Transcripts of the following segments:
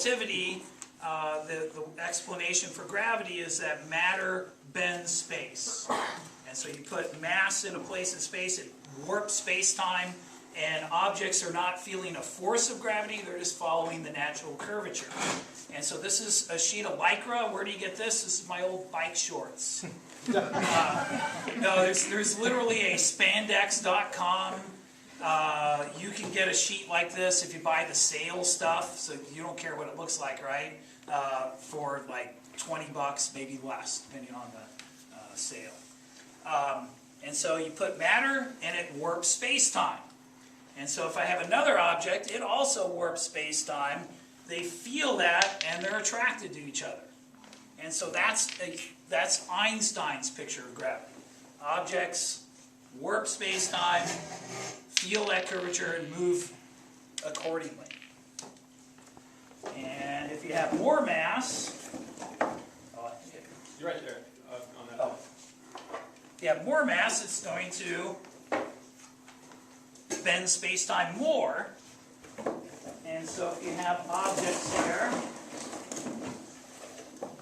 relativity, the explanation for gravity is that matter bends space. And so you put mass in a place in space, it warps space-time, and objects are not feeling a force of gravity, they're just following the natural curvature. And so this is a sheet of Lycra. Where do you get this? This is my old bike shorts. No, there's literally a spandex.com. You can get a sheet like this if you buy the sale stuff, so you don't care what it looks like, right? For like 20 bucks, maybe less, depending on the sale. And so you put matter and it warps space-time. And so if I have another object, it also warps space-time. They feel that and they're attracted to each other. And so that's Einstein's picture of gravity. Objects warp space-time, feel that curvature, and move accordingly. And if you have more mass, you're right there on that. Oh. If you have more mass, it's going to bend space-time more. And so if you have objects here,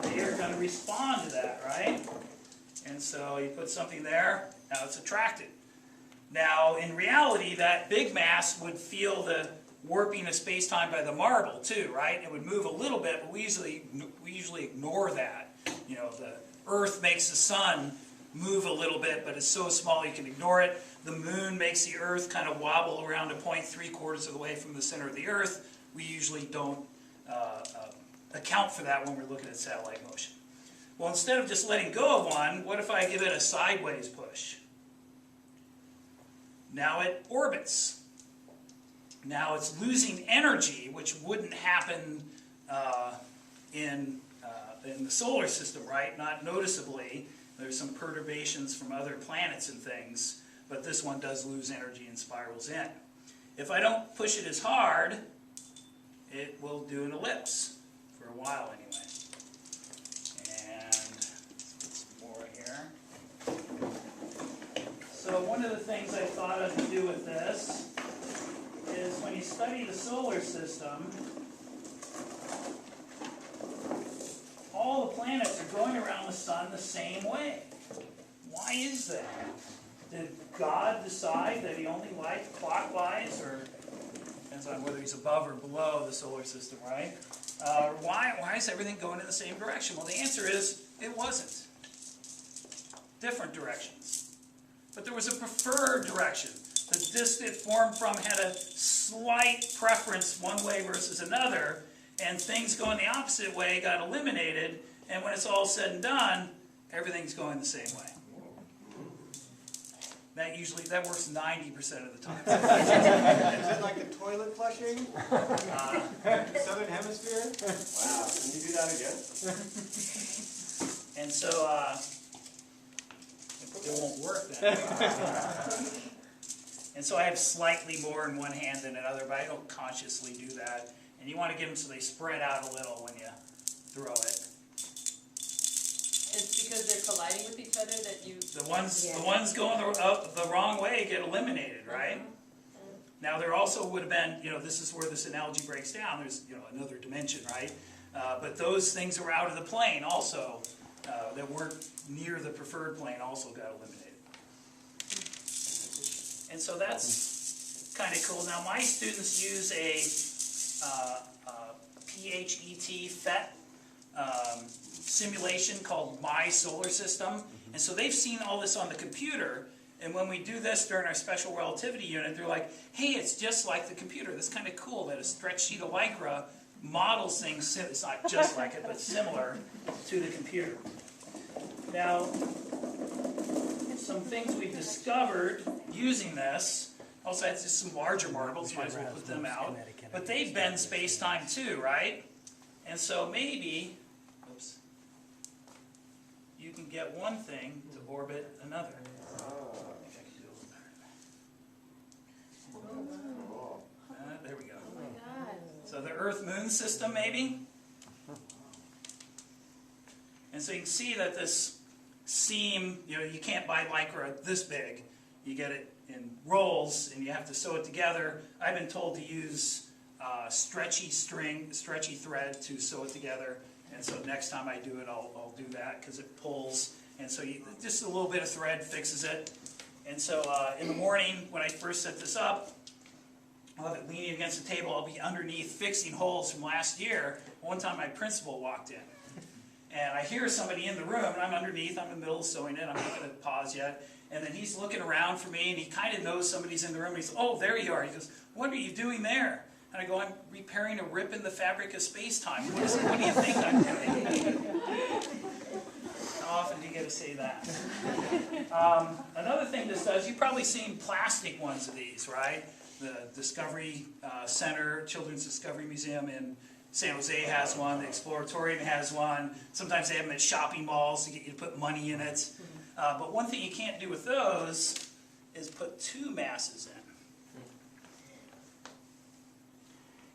they are going to respond to that, right? And so you put something there, now it's attracted. Now, in reality, that big mass would feel the warping of space-time by the marble too, right? It would move a little bit, but we usually ignore that. You know, the Earth makes the sun move a little bit, but it's so small you can ignore it. The moon makes the Earth kind of wobble around a point 3/4 of the way from the center of the Earth. We usually don't account for that when we're looking at satellite motion. Well, instead of just letting go of one, what if I give it a sideways push? Now it orbits. Now it's losing energy, which wouldn't happen in the solar system, right? Not noticeably. There's some perturbations from other planets and things, but this one does lose energy and spirals in. If I don't push it as hard, it will do an ellipse for a while anyway. And let's put some more here. So one of the things I thought of to do with this is when you study the solar system, all the planets are going around the sun the same way. Why is that? Did God decide that he only liked clockwise, or depends on whether he's above or below the solar system, right? Why is everything going in the same direction? Well, the answer is it wasn't. Different directions. But there was a preferred direction. The disk it formed from had a slight preference one way versus another, and things going the opposite way got eliminated, and when it's all said and done, everything's going the same way. That works 90% of the time. Is it like a toilet flushing? Southern Hemisphere? Wow, can you do that again? And so, it won't work then. And so I have slightly more in one hand than another, but I don't consciously do that. And you want to get them so they spread out a little when you throw it. It's because they're colliding with each other that you... The ones going the wrong way get eliminated, right? Now there also would have been, this is where this analogy breaks down. There's, another dimension, right? But those things that were out of the plane also, that weren't near the preferred plane, also got eliminated. And so that's kind of cool. Now my students use a PHET simulation called My Solar System. And so they've seen all this on the computer. And when we do this during our special relativity unit, they're like, hey, it's just like the computer. That's kind of cool that a stretched sheet of Lycra models things. It's not just like it, but similar to the computer. Now, some things we've discovered using this. Also, it's just some larger marbles. Might as well put them out. But they bend space-time too, right? And so maybe, you can get one thing to orbit another. There we go. Oh my God. So the Earth-Moon system, maybe? And so you can see that this seam, you can't buy Lycra this big. You get it in rolls, and you have to sew it together. I've been told to use stretchy thread to sew it together. And so next time I do it, I'll do that because it pulls. And so just a little bit of thread fixes it. And so in the morning, when I first set this up, I'll have it leaning against the table. I'll be underneath fixing holes from last year. One time my principal walked in. And I hear somebody in the room, and I'm underneath. I'm in the middle of sewing it. I'm not going to pause yet. And then he's looking around for me, and he kind of knows somebody's in the room. He says, "Oh, there you are." He goes, "What are you doing there?" And I go, "I'm repairing a rip in the fabric of space-time. What do you think I'm doing?" How often do you get to say that? Another thing this does, you've probably seen plastic ones of these, right? The Discovery Center, Children's Discovery Museum in San Jose has one. The Exploratorium has one. Sometimes they have them at shopping malls to get you to put money in it. But one thing you can't do with those is put two masses in.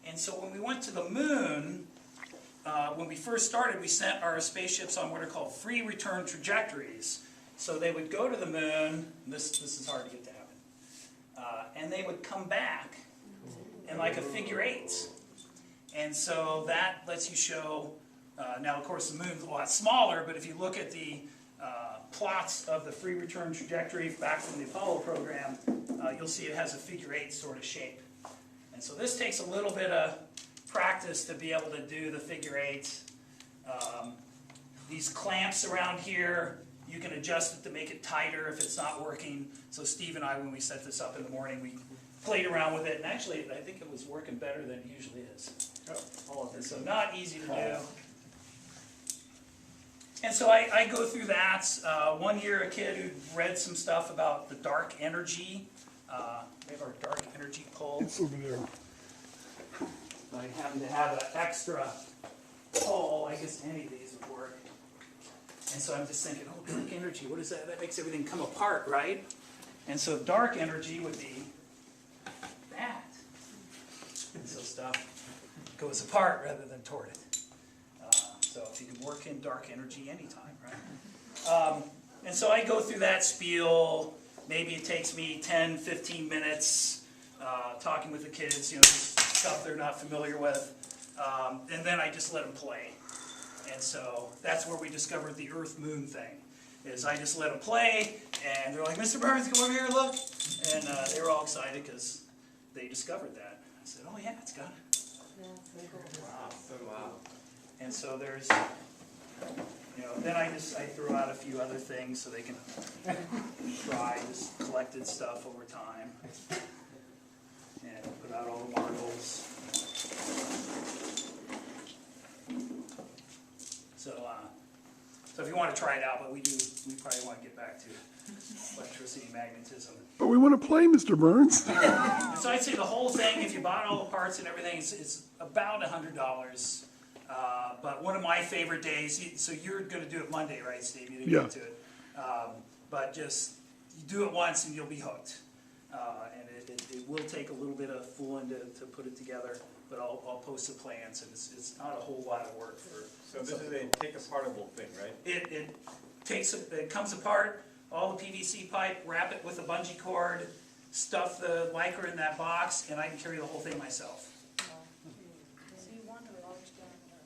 And so when we went to the moon, when we first started, we sent our spaceships on what are called free return trajectories. So they would go to the moon. This is hard to get to happen. And they would come back in like a figure eight. And so that lets you show, now of course the moon's a lot smaller, but if you look at the plots of the free return trajectory back from the Apollo program, you'll see it has a figure eight sort of shape. And so this takes a little bit of practice to be able to do the figure eight. These clamps around here, you can adjust it to make it tighter if it's not working. So Steve and I, when we set this up in the morning, we played around with it, and actually I think it was working better than it usually is. And so not easy to do. And so I go through that. One year a kid who read some stuff about the dark energy. We have our dark energy pole. It's over there. I happen to have an extra pole. I guess any of these would work. And so I'm just thinking, oh, dark energy, what is that? That makes everything come apart, right? And so dark energy would be that. And so stuff goes apart rather than toward it. So if you can work in dark energy anytime, right? And so I go through that spiel. Maybe it takes me 10, 15 minutes talking with the kids, just stuff they're not familiar with. And then I just let them play. And so that's where we discovered the Earth-Moon thing. Is I just let them play, and they're like, "Mr. Burns, come over here and look." And they were all excited because they discovered that. I said, "Oh yeah, it's got it." Wow, so wow. And so there's, then I throw out a few other things so they can try just collected stuff over time. And put out all the marbles. So if you want to try it out, but we probably want to get back to electricity and magnetism. But we want to play, Mr. Burns. And so I'd say the whole thing, if you bought all the parts and everything, it's about $100. But one of my favorite days, so you're going to do it Monday, right, Steve? You didn't get to it. But just, you do it once and you'll be hooked. And it will take a little bit of fooling to put it together, but I'll post the plans, and it's not a whole lot of work for. So this is a take-apartable thing, right? It comes apart, all the PVC pipe, wrap it with a bungee cord, stuff the lycra in that box, and I can carry the whole thing myself. So you want a large diameter?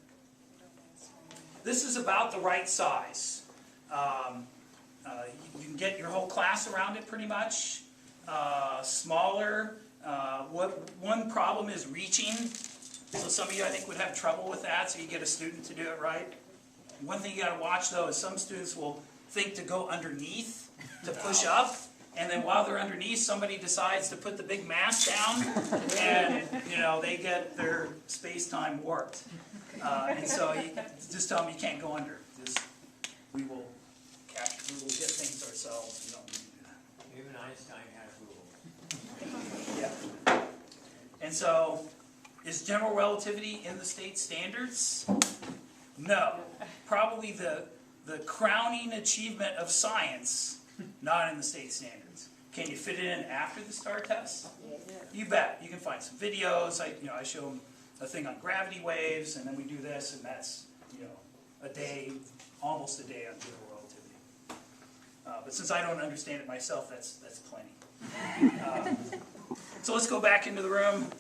This is about the right size. You can get your whole class around it pretty much. Smaller. One problem is reaching. So some of you, I think, would have trouble with that, so you get a student to do it right. One thing you got to watch, though, is some students will think to go underneath to push up, and then while they're underneath, somebody decides to put the big mass down, and they get their space-time warped. And so you just tell them you can't go under. We will get things ourselves. We don't need to do that. Even Einstein has rules. Yeah. And so, is general relativity in the state standards? No. Probably the crowning achievement of science, not in the state standards. Can you fit it in after the STAR test? You bet. You can find some videos. I show them a thing on gravity waves, and then we do this, and that's a day, almost a day on general relativity. But since I don't understand it myself, that's plenty. So let's go back into the room.